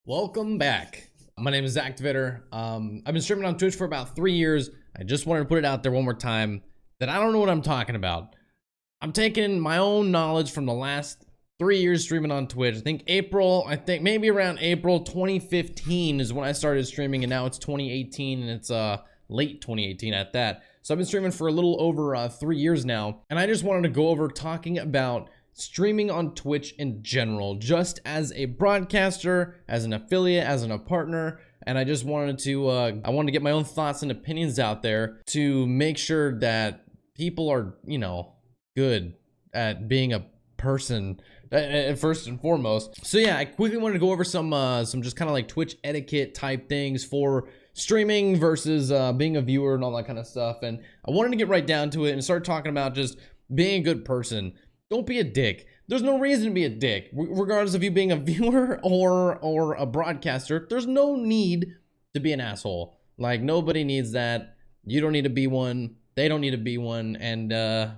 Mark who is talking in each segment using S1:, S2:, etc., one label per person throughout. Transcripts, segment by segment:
S1: Welcome back. My name is Activator. I've been streaming on Twitch for about 3 years. I just wanted to put it out there one more time that I don't know what I'm talking about. I'm taking my own knowledge from the last 3 years streaming on Twitch. I think maybe around April 2015 is when I started streaming, and now it's 2018 and it's late 2018 at that. So I've been streaming for a little over 3 years now, and I just wanted to go over talking about streaming on Twitch in general, just as a broadcaster, as an affiliate, as a partner. And I just wanted to get my own thoughts and opinions out there to make sure that people are, good at being a person first and foremost. So yeah, I quickly wanted to go over some just kind of like Twitch etiquette type things for streaming versus being a viewer and all that kind of stuff. And I wanted to get right down to it and start talking about just being a good person. Don't be a dick. There's no reason to be a dick, regardless of you being a viewer or a broadcaster. There's no need to be an asshole. Like, nobody needs that. You don't need to be one. They don't need to be one. And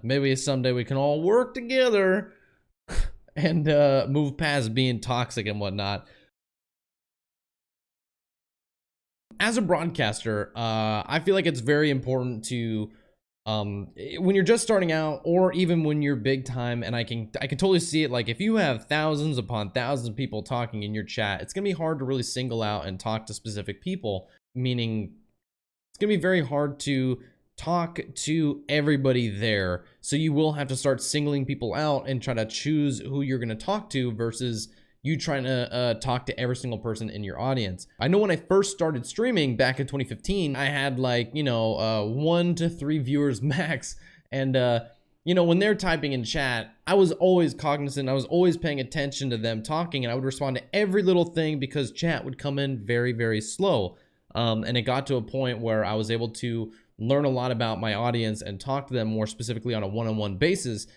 S1: maybe someday we can all work together and move past being toxic and whatnot. As a broadcaster, I feel like it's very important to when you're just starting out, or even when you're big time, and I can totally see it. Like, if you have thousands upon thousands of people talking in your chat, it's gonna be hard to really single out and talk to specific people, meaning it's gonna be very hard to talk to everybody there. So you will have to start singling people out and try to choose who you're gonna talk to versus you trying to talk to every single person in your audience. I know when I first started streaming back in 2015, I had like, 1 to 3 viewers max. And, when they're typing in chat, I was always cognizant. I was always paying attention to them talking, and I would respond to every little thing because chat would come in very, very slow. And it got to a point where I was able to learn a lot about my audience and talk to them more specifically on a one-on-one basis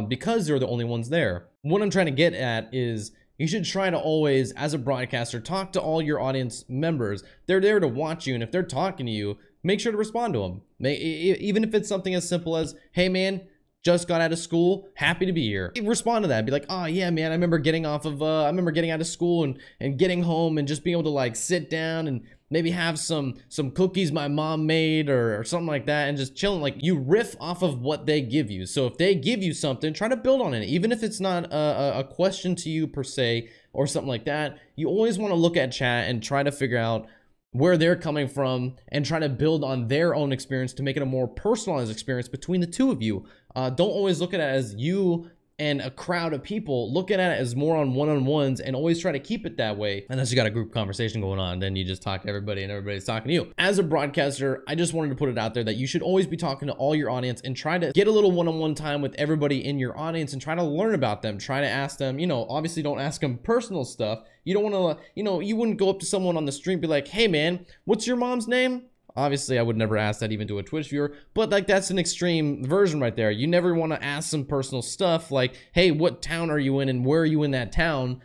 S1: because they're the only ones there. What I'm trying to get at is, you should try to always, as a broadcaster, talk to all your audience members. They're there to watch you, and if they're talking to you, make sure to respond to them. Even if it's something as simple as, hey man, just got out of school, happy to be here. Respond to that. Be like, oh yeah, man, I remember getting out of school and getting home and just being able to like sit down and maybe have some cookies my mom made or something like that, and just chilling. Like, you riff off of what they give you. So if they give you something, try to build on it. Even if it's not a question to you per se or something like that, you always want to look at chat and try to figure out where they're coming from and try to build on their own experience to make it a more personalized experience between the two of you. Don't always look at it as you and a crowd of people. Looking at it as more on one-on-ones, and always try to keep it that way. Unless you got a group conversation going on, then you just talk to everybody and everybody's talking to you. As a broadcaster, I just wanted to put it out there that you should always be talking to all your audience and try to get a little one-on-one time with everybody in your audience and try to learn about them. Try to ask them, obviously don't ask them personal stuff. You don't want to, you wouldn't go up to someone on the street and be like, hey man, what's your mom's name? Obviously, I would never ask that even to a Twitch viewer, but like, that's an extreme version right there. You never want to ask some personal stuff like, hey, what town are you in and where are you in that town?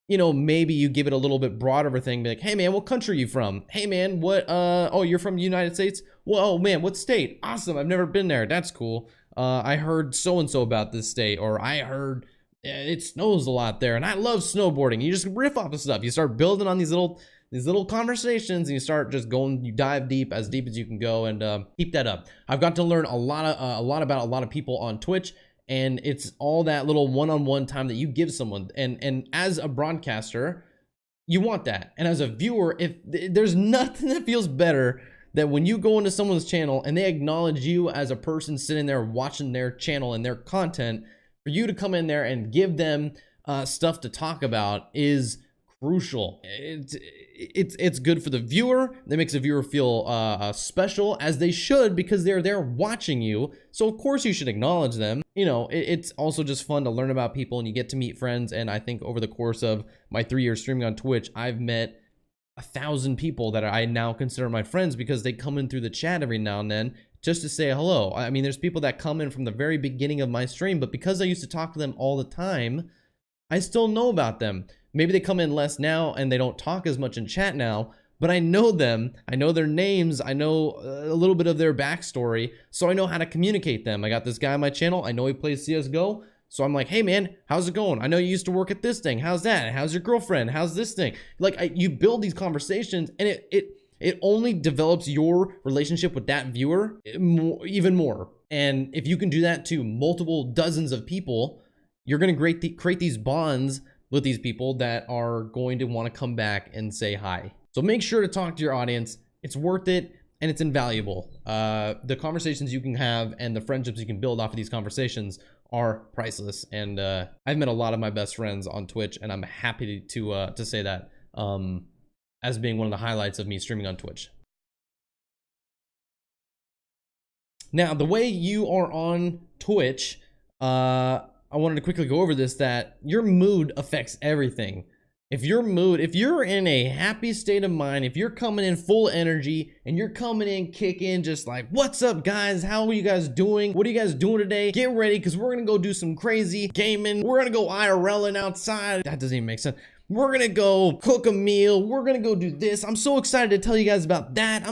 S1: Maybe you give it a little bit broader of a thing, be like, hey man, what country are you from? Hey man, oh, you're from the United States? Well, oh man, what state? Awesome, I've never been there. That's cool. I heard so-and-so about this state, or I heard it snows a lot there and I love snowboarding. You just riff off of stuff. You start building on these little conversations, and you start just going, you dive deep as you can go, and keep that up. I've got to learn a lot about a lot of people on Twitch, and it's all that little one-on-one time that you give someone. And as a broadcaster, you want that. And as a viewer, if there's nothing that feels better than when you go into someone's channel and they acknowledge you as a person sitting there watching their channel and their content, for you to come in there and give them stuff to talk about is crucial. It's good for the viewer. That makes the viewer feel special, as they should, because they're there watching you. So of course you should acknowledge them. It's also just fun to learn about people, and you get to meet friends. And I think over the course of my 3 years streaming on Twitch, I've met 1,000 people that I now consider my friends, because they come in through the chat every now and then just to say hello. I mean, there's people that come in from the very beginning of my stream, but because I used to talk to them all the time, I still know about them. Maybe they come in less now and they don't talk as much in chat now, but I know them. I know their names. I know a little bit of their backstory, so I know how to communicate them. I got this guy on my channel. I know he plays CSGO, So I'm like, hey man, how's it going? I know you used to work at this thing. How's that? How's your girlfriend? How's this thing? Like you build these conversations, and it only develops your relationship with that viewer even more. And if you can do that to multiple dozens of people, you're going to create these bonds with these people that are going to want to come back and say hi. So make sure to talk to your audience. It's worth it and it's invaluable. The conversations you can have and the friendships you can build off of these conversations are priceless. And I've met a lot of my best friends on Twitch, and I'm happy to say that as being one of the highlights of me streaming on Twitch. Now, the way you are on Twitch, I wanted to quickly go over this, that your mood affects everything. If you're in a happy state of mind, if you're coming in full energy and you're coming in kicking, just like, what's up guys? How are you guys doing? What are you guys doing today? Get ready, because we're gonna go do some crazy gaming. We're gonna go IRLing outside. That doesn't even make sense. We're gonna go cook a meal. We're gonna go do this. I'm so excited to tell you guys about that.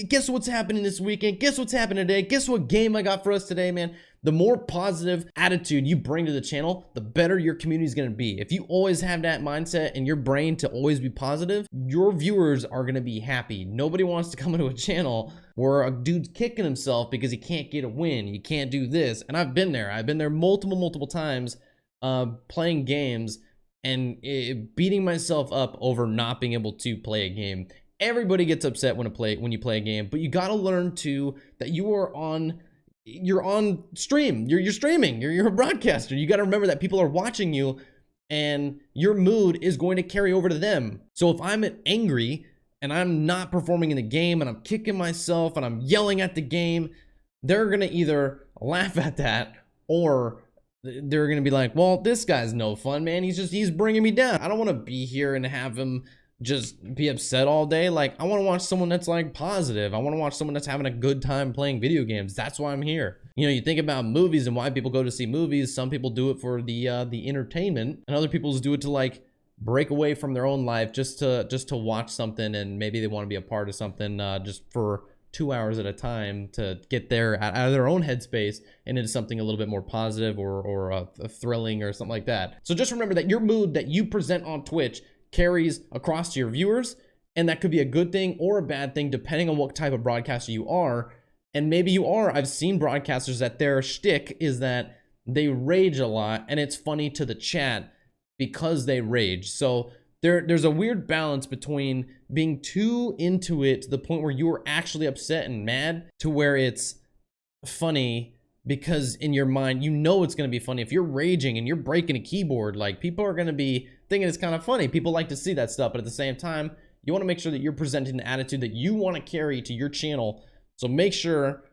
S1: Guess what's happening this weekend? Guess what's happening today? Guess what game I got for us today, man? The more positive attitude you bring to the channel, the better your community is gonna be. If you always have that mindset in your brain to always be positive, your viewers are gonna be happy. Nobody wants to come into a channel where a dude's kicking himself because he can't get a win. He can't do this. And I've been there. I've been there multiple times playing games and beating myself up over not being able to play a game. Everybody gets upset when you play a game, but you gotta learn that you're on stream. You're streaming. You're a broadcaster. You gotta remember that people are watching you, and your mood is going to carry over to them. So if I'm angry and I'm not performing in the game and I'm kicking myself and I'm yelling at the game, they're gonna either laugh at that or they're gonna be like, well, this guy's no fun, man. He's bringing me down. I don't want to be here and have him just be upset all day. Like, I want to watch someone that's like positive. I want to watch someone that's having a good time playing video games. That's why I'm here. You know, you think about movies and why people go to see movies. Some people do it for the entertainment, and other people just do it to like break away from their own life, just to watch something, and maybe they want to be a part of something just for 2 hours at a time to get there out of their own headspace and into something a little bit more positive or a thrilling or something like that. So just remember that your mood that you present on Twitch carries across to your viewers, and that could be a good thing or a bad thing depending on what type of broadcaster you are. And maybe you are. I've seen broadcasters that their shtick is that they rage a lot, and it's funny to the chat because they rage. So there's a weird balance between being too into it to the point where you're actually upset and mad, to where it's funny because in your mind, you know it's going to be funny. If you're raging and you're breaking a keyboard, like, people are going to be thinking it's kind of funny. People like to see that stuff, but at the same time, you want to make sure that you're presenting an attitude that you want to carry to your channel. So make sure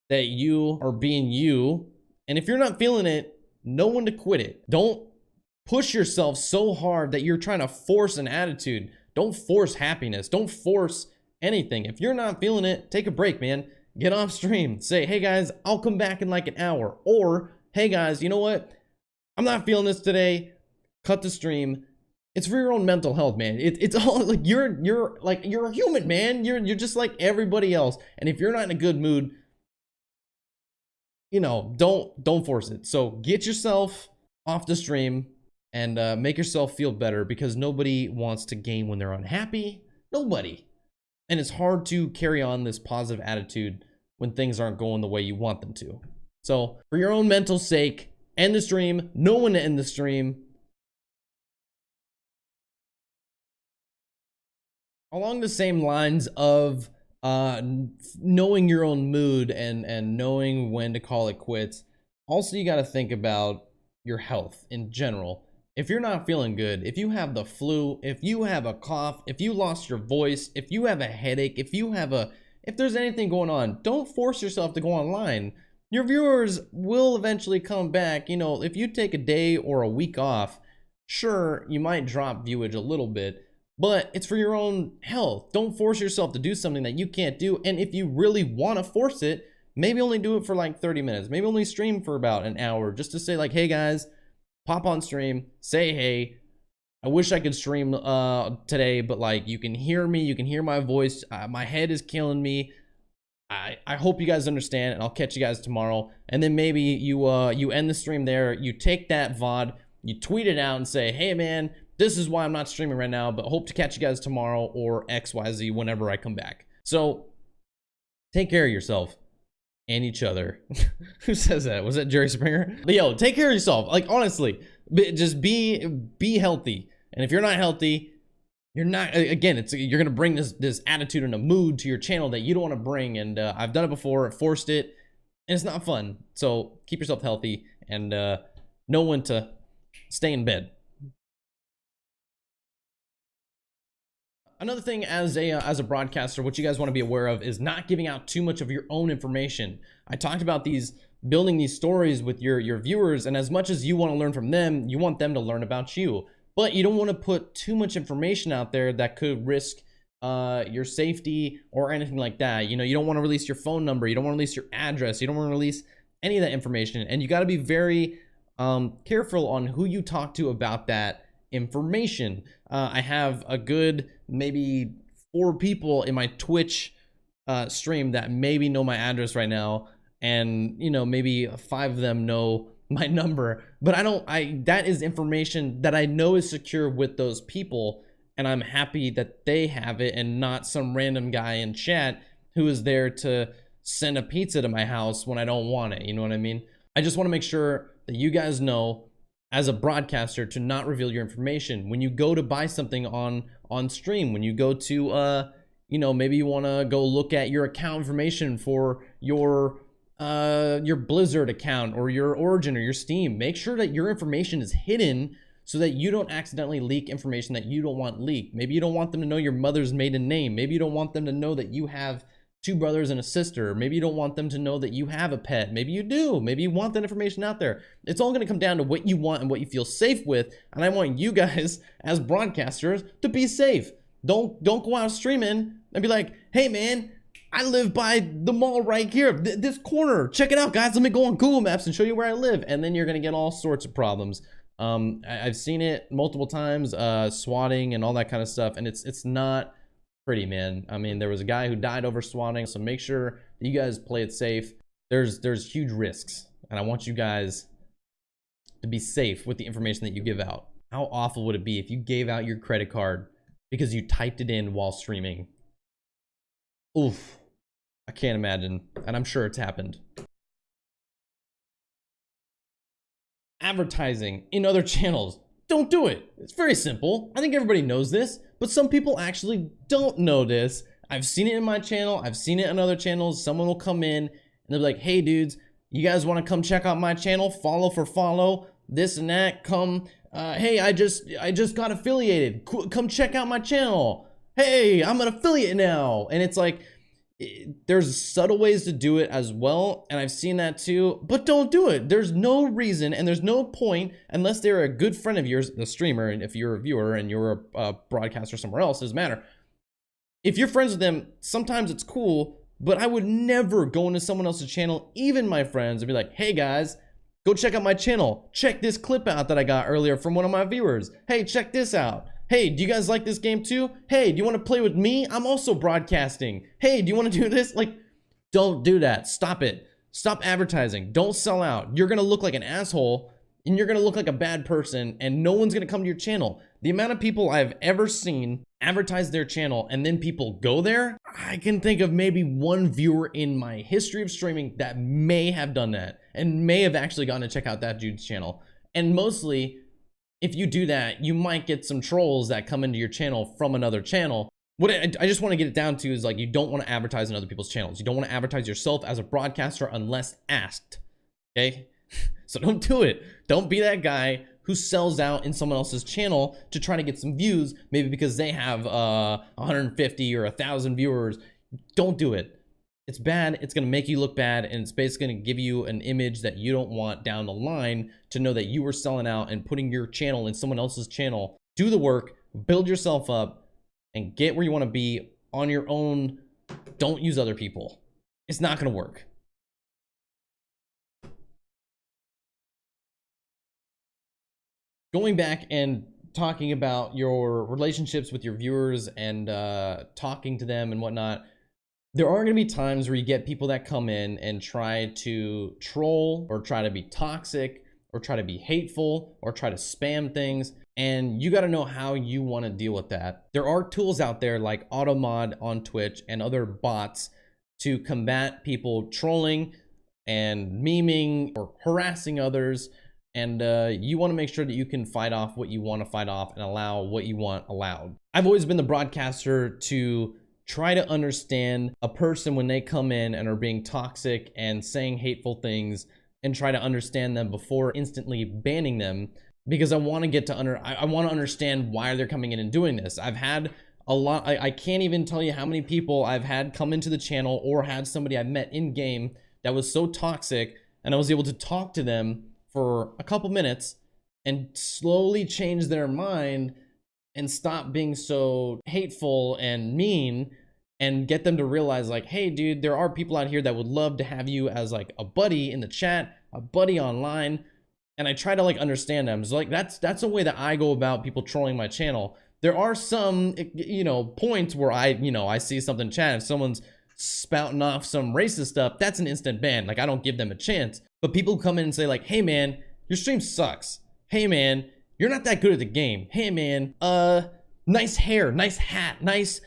S1: that you are being you. And if you're not feeling it, know when to quit it. Don't push yourself so hard that you're trying to force an attitude. Don't force happiness. Don't force anything. If you're not feeling it, take a break, man. Get off stream. Say, hey guys, I'll come back in like an hour. Or, hey guys, you know what? I'm not feeling this today. Cut the stream. It's for your own mental health, man. It's all like you're a human, man. You're just like everybody else. And if you're not in a good mood, you know, don't force it. So get yourself off the stream and make yourself feel better, because nobody wants to game when they're unhappy. Nobody. And it's hard to carry on this positive attitude when things aren't going the way you want them to. So for your own mental sake, end the stream. Know when to end the stream. Along the same lines of knowing your own mood and knowing when to call it quits, also you got to think about your health in general. If you're not feeling good, if you have the flu, if you have a cough, if you lost your voice, if you have a headache, if there's anything going on, don't force yourself to go online. Your viewers will eventually come back. You know, if you take a day or a week off, sure, you might drop viewage a little bit, but it's for your own health. Don't force yourself to do something that you can't do. And if you really want to force it, maybe only do it for like 30 minutes. Maybe only stream for about an hour, just to say like, hey guys, pop on stream, say hey. I wish I could stream today, but like, you can hear me, you can hear my voice. My head is killing me. I hope you guys understand, and I'll catch you guys tomorrow. And then maybe you end the stream there, you take that VOD, you tweet it out and say, hey man, this is why I'm not streaming right now, but hope to catch you guys tomorrow or XYZ whenever I come back. So take care of yourself and each other. Who says that? Was that Jerry Springer? But yo, take care of yourself. Like, honestly, just be healthy. And if you're not healthy, you're not, again, you're gonna bring this attitude and a mood to your channel that you don't want to bring. And I've done it before, forced it, and it's not fun. So keep yourself healthy and know when to stay in bed. Another thing as a broadcaster, what you guys want to be aware of is not giving out too much of your own information. I talked about building these stories with your viewers, and as much as you want to learn from them, you want them to learn about you. But you don't want to put too much information out there that could risk your safety or anything like that. You know, you don't want to release your phone number, you don't want to release your address, you don't want to release any of that information, and you got to be very careful on who you talk to about that information. I have a good maybe 4 people in my Twitch stream that maybe know my address right now, and you know, maybe 5 of them know my number, but that is information that I know is secure with those people, and I'm happy that they have it and not some random guy in chat who is there to send a pizza to my house when I don't want it. You know what I mean? I just want to make sure that you guys know as a broadcaster to not reveal your information when you go to buy something on stream, when you go to you know, maybe you want to go look at your account information for your Blizzard account or your Origin or your Steam. Make sure that your information is hidden so that you don't accidentally leak information that you don't want leaked. Maybe you don't want them to know your mother's maiden name. Maybe you don't want them to know that you have 2 brothers and a sister. Maybe you don't want them to know that you have a pet. Maybe you do. Maybe you want that information out there. It's all going to come down to what you want and what you feel safe with. And I want you guys as broadcasters to be safe. Don't go out streaming and be like, hey man, I live by the mall right here, this corner. Check it out, guys. Let me go on Google Maps and show you where I live. And then you're going to get all sorts of problems. I've seen it multiple times, swatting and all that kind of stuff. And it's not pretty, man. I mean, there was a guy who died over swatting, so make sure that you guys play it safe. There's huge risks, and I want you guys to be safe with the information that you give out. How awful would it be if you gave out your credit card because you typed it in while streaming? Oof, I can't imagine, and I'm sure it's happened. Advertising in other channels. Don't do it. It's very simple. I think everybody knows this, but some people actually don't know this. I've seen it in my channel. I've seen it in other channels. Someone will come in and they'll be like, hey dudes, you guys want to come check out my channel? Follow for follow, this and that. Come, hey, I just got affiliated. Come check out my channel. Hey, I'm an affiliate now. And it's like, there's subtle ways to do it as well, and I've seen that too, but don't do it. There's no reason and there's no point unless they're a good friend of yours, the streamer, and if you're a viewer and you're a broadcaster somewhere else, it doesn't matter. If you're friends with them, sometimes it's cool, but I would never go into someone else's channel, even my friends, and be like, hey guys, go check out my channel. Check this clip out that I got earlier from one of my viewers. Hey, check this out. Hey, do you guys like this game too? Hey, do you want to play with me? I'm also broadcasting. Hey, do you want to do this? Like, don't do that. Stop it. Stop advertising. Don't sell out. You're going to look like an asshole, and you're going to look like a bad person, and no one's going to come to your channel. The amount of people I've ever seen advertise their channel and then people go there, I can think of maybe 1 viewer in my history of streaming that may have done that and may have actually gotten to check out that dude's channel. And mostly, if you do that, you might get some trolls that come into your channel from another channel. What I just want to get it down to is, like, you don't want to advertise on other people's channels. You don't want to advertise yourself as a broadcaster unless asked, okay? So don't do it. Don't be that guy who sells out in someone else's channel to try to get some views, maybe because they have 150 or 1,000 viewers. Don't do it. It's bad. It's going to make you look bad, and it's basically going to give you an image that you don't want down the line, to know that you were selling out and putting your channel in someone else's channel. Do the work, build yourself up, and get where you want to be on your own. Don't use other people. It's not going to work. Going back and talking about your relationships with your viewers and talking to them and whatnot, There are going to be times where you get people that come in and try to troll or try to be toxic or try to be hateful or try to spam things. And you got to know how you want to deal with that. There are tools out there like AutoMod on Twitch and other bots to combat people trolling and memeing or harassing others. And you want to make sure that you can fight off what you want to fight off and allow what you want allowed. I've always been the broadcaster to try to understand a person when they come in and are being toxic and saying hateful things, and try to understand them before instantly banning them, because I want to get to I want to understand why they're coming in and doing this. I've had a lot, I can't even tell you how many people I've had come into the channel or had somebody I met in game that was so toxic, and I was able to talk to them for a couple minutes and slowly change their mind and stop being so hateful and mean, and get them to realize like, hey dude, there are people out here that would love to have you as like a buddy in the chat, a buddy online. And I try to like understand them. So like that's a way that I go about people trolling my channel. There are some, you know, points where I see something in chat, if someone's spouting off some racist stuff, that's an instant ban. Like I don't give them a chance. But people come in and say like, hey man, your stream sucks. Hey man, you're not that good at the game. Hey man, nice hair, nice hat, nice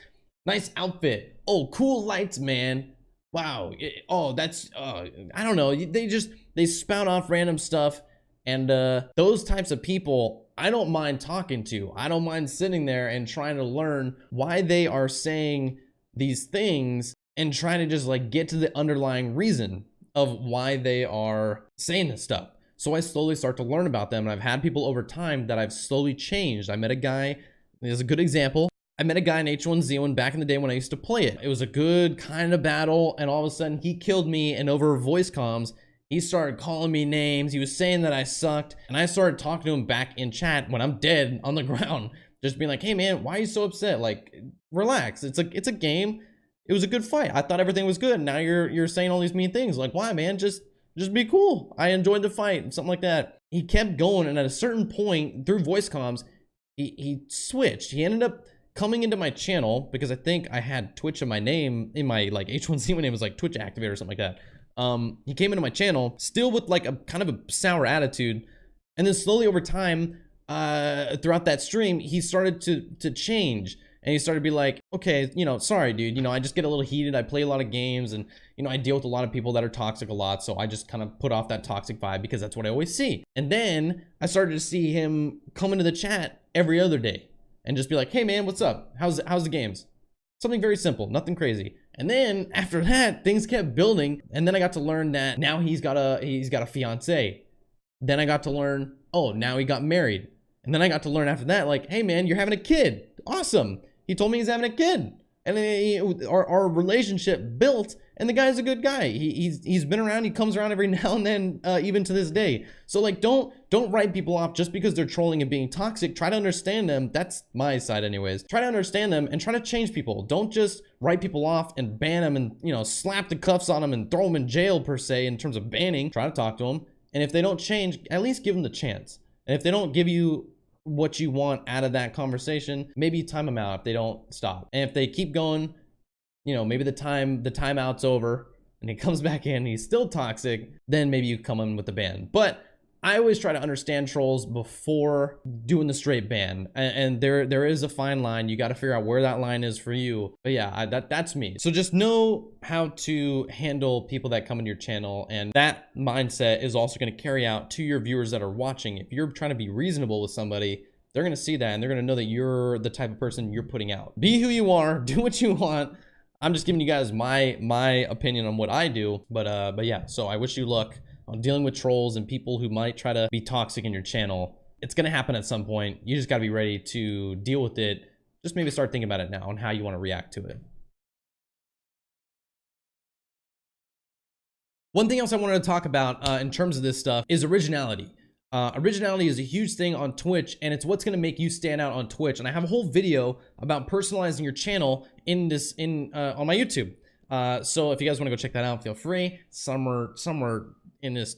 S1: outfit. Oh, cool lights, man. Wow. Oh, that's I don't know. They spout off random stuff, and those types of people I don't mind talking to. I don't mind sitting there and trying to learn why they are saying these things and trying to just like get to the underlying reason of why they are saying this stuff. So I slowly start to learn about them, and I've had people over time that I've slowly changed. I met a guy, there's a good example. I met a guy in H1Z1 back in the day when I used to play it. It was a good kind of battle, and all of a sudden he killed me, and over voice comms, he started calling me names. He was saying that I sucked, and I started talking to him back in chat when I'm dead on the ground, just being like, hey man, why are you so upset? Like, relax, it's a game. It was a good fight. I thought everything was good. Now you're saying all these mean things. Like, why man? Just be cool. I enjoyed the fight, something like that. He kept going, and at a certain point through voice comms, he switched. He ended up coming into my channel because I think I had Twitch in my name, in my like H1Z1 name was like Twitch Activator or something like that. He came into my channel still with like a kind of a sour attitude, and then slowly over time, throughout that stream, he started to change. And he started to be like, okay, you know, sorry, dude, you know, I just get a little heated. I play a lot of games, and, you know, I deal with a lot of people that are toxic a lot. So I just kind of put off that toxic vibe because that's what I always see. And then I started to see him come into the chat every other day and just be like, hey man, what's up? How's the games? Something very simple, nothing crazy. And then after that, things kept building. And then I got to learn that now he's got a fiance. Then I got to learn, oh, now he got married. And then I got to learn after that, like, hey man, you're having a kid. Awesome. He told me he's having a kid, and our relationship built, and the guy's a good guy. He's been around, he comes around every now and then, even to this day. So like, don't write people off just because they're trolling and being toxic. Try to understand them. That's my side anyways. Try to understand them and try to change people. Don't just write people off and ban them and, you know, slap the cuffs on them and throw them in jail per se in terms of banning. Try to talk to them, and if they don't change, at least give them the chance. And if they don't give you what you want out of that conversation, maybe time them out if they don't stop. And if they keep going, you know, maybe the timeout's over and he comes back in, he's still toxic, then maybe you come in with the ban. But I always try to understand trolls before doing the straight ban, and there is a fine line. You got to figure out where that line is for you. But yeah, that's me. So just know how to handle people that come into your channel, and that mindset is also going to carry out to your viewers that are watching. If you're trying to be reasonable with somebody, they're going to see that, and they're going to know that you're the type of person you're putting out. Be who you are, do what you want. I'm just giving you guys my opinion on what I do, but yeah, so I wish you luck on dealing with trolls and people who might try to be toxic in your channel. It's gonna happen at some point. You just gotta be ready to deal with it. Just maybe start thinking about it now and how you want to react to it. One thing else I wanted to talk about in terms of this stuff is originality. Originality is a huge thing on Twitch, and it's what's going to make you stand out on Twitch. And I have a whole video about personalizing your channel on my YouTube. So if you guys want to go check that out, feel free. Somewhere in this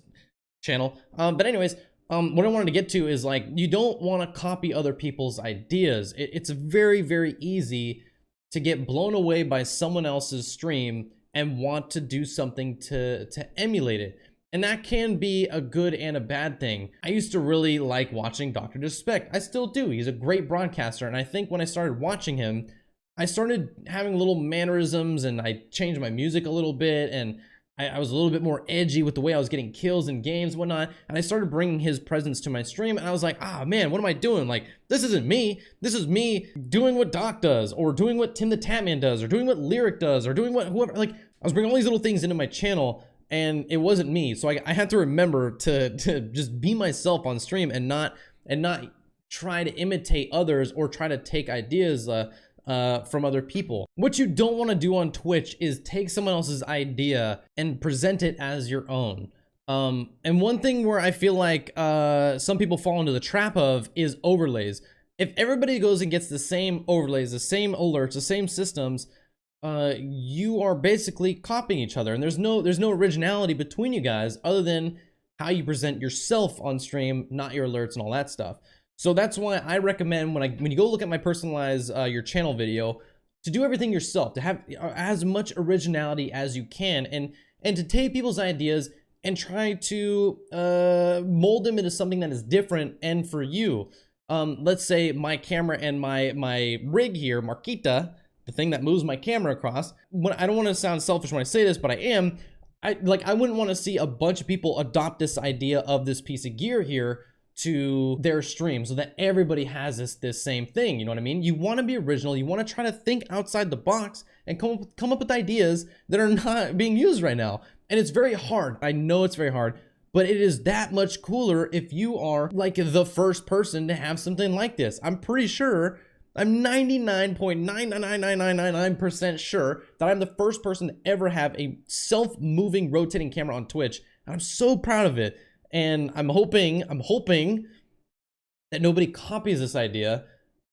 S1: channel. But anyways, what I wanted to get to is like, you don't want to copy other people's ideas. It's very, very easy to get blown away by someone else's stream and want to do something to emulate it. And that can be a good and a bad thing. I used to really like watching Dr. Disrespect. I still do. He's a great broadcaster. And I think when I started watching him, I started having little mannerisms, and I changed my music a little bit, and I was a little bit more edgy with the way I was getting kills in games and whatnot. And I started bringing his presence to my stream, and I was like, ah, man, what am I doing? Like, this isn't me. This is me doing what Doc does, or doing what Tim the Tatman does, or doing what Lyric does, or doing what whoever. Like, I was bringing all these little things into my channel, and it wasn't me. So I had to remember to just be myself on stream, and not try to imitate others or try to take ideas from other people. What you don't want to do on Twitch is take someone else's idea and present it as your own. And one thing where I feel like some people fall into the trap of is overlays. If everybody goes and gets the same overlays, the same alerts, the same systems, you are basically copying each other, and there's no originality between you guys other than how you present yourself on stream, not your alerts and all that stuff. So that's why I recommend when you go look at my personalized your channel video, to do everything yourself, to have as much originality as you can, and to take people's ideas and try to mold them into something that is different and for you. Let's say my camera and my rig here, Marquita, the thing that moves my camera across. I don't want to sound selfish when I say this, but I am. I wouldn't want to see a bunch of people adopt this idea of this piece of gear here to their stream, so that everybody has this same thing. You know what I mean? You want to be original. You want to try to think outside the box and come up with ideas that are not being used right now. And it's very hard. I know it's very hard, but it is that much cooler if you are like the first person to have something like this. I'm pretty sure, I'm 99.99999% sure that I'm the first person to ever have a self-moving rotating camera on Twitch. And I'm so proud of it. And I'm hoping that nobody copies this idea,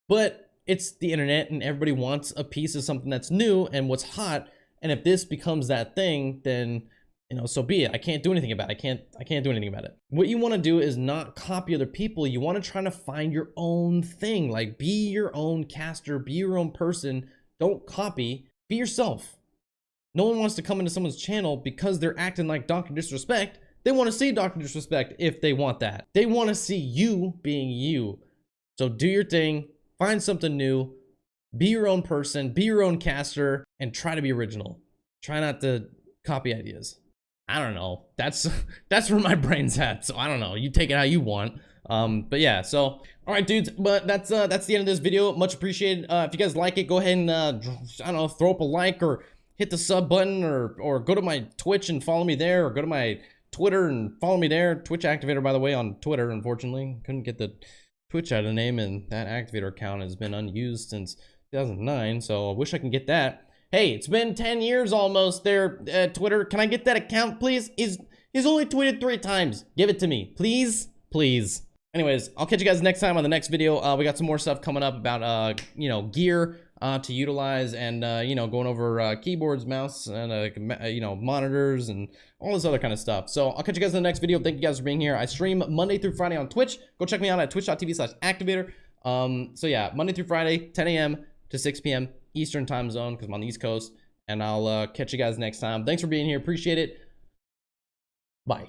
S1: but it's the internet and everybody wants a piece of something that's new and what's hot. And if this becomes that thing, then, you know, so be it. I can't do anything about it. I can't do anything about it. What you want to do is not copy other people. You want to try to find your own thing. Like, be your own caster, be your own person. Don't copy, be yourself. No one wants to come into someone's channel because they're acting like Dr. Disrespect. They want to see Dr. Disrespect if they want that. They want to see you being you. So do your thing, find something new, be your own person, be your own caster, and try to be original. Try not to copy ideas. I don't know. That's where my brain's at. So I don't know. You take it how you want. But yeah, so all right, dudes, but that's the end of this video. Much appreciated. If you guys like it, go ahead and I don't know, throw up a like or hit the sub button, or go to my Twitch and follow me there, or go to my Twitter and follow me there. Twitch activator, by the way, on Twitter. Unfortunately, couldn't get the Twitch out of the name, and that activator account has been unused since 2009, so I wish I can get that. Hey, it's been 10 years almost there, Twitter. Can I get that account, please? He's only tweeted 3 times. Give it to me, please, please. Anyways, I'll catch you guys next time on the next video. We got some more stuff coming up about you know, gear to utilize, and you know, going over keyboards, mouse, and you know, monitors, and all this other kind of stuff. So I'll catch you guys in the next video. Thank you guys for being here. I stream Monday through Friday on Twitch. Go check me out at twitch.tv/activator. So yeah, Monday through Friday, 10 a.m. to 6 p.m. Eastern time zone, because I'm on the East Coast. And I'll catch you guys next time. Thanks for being here. Appreciate it. Bye.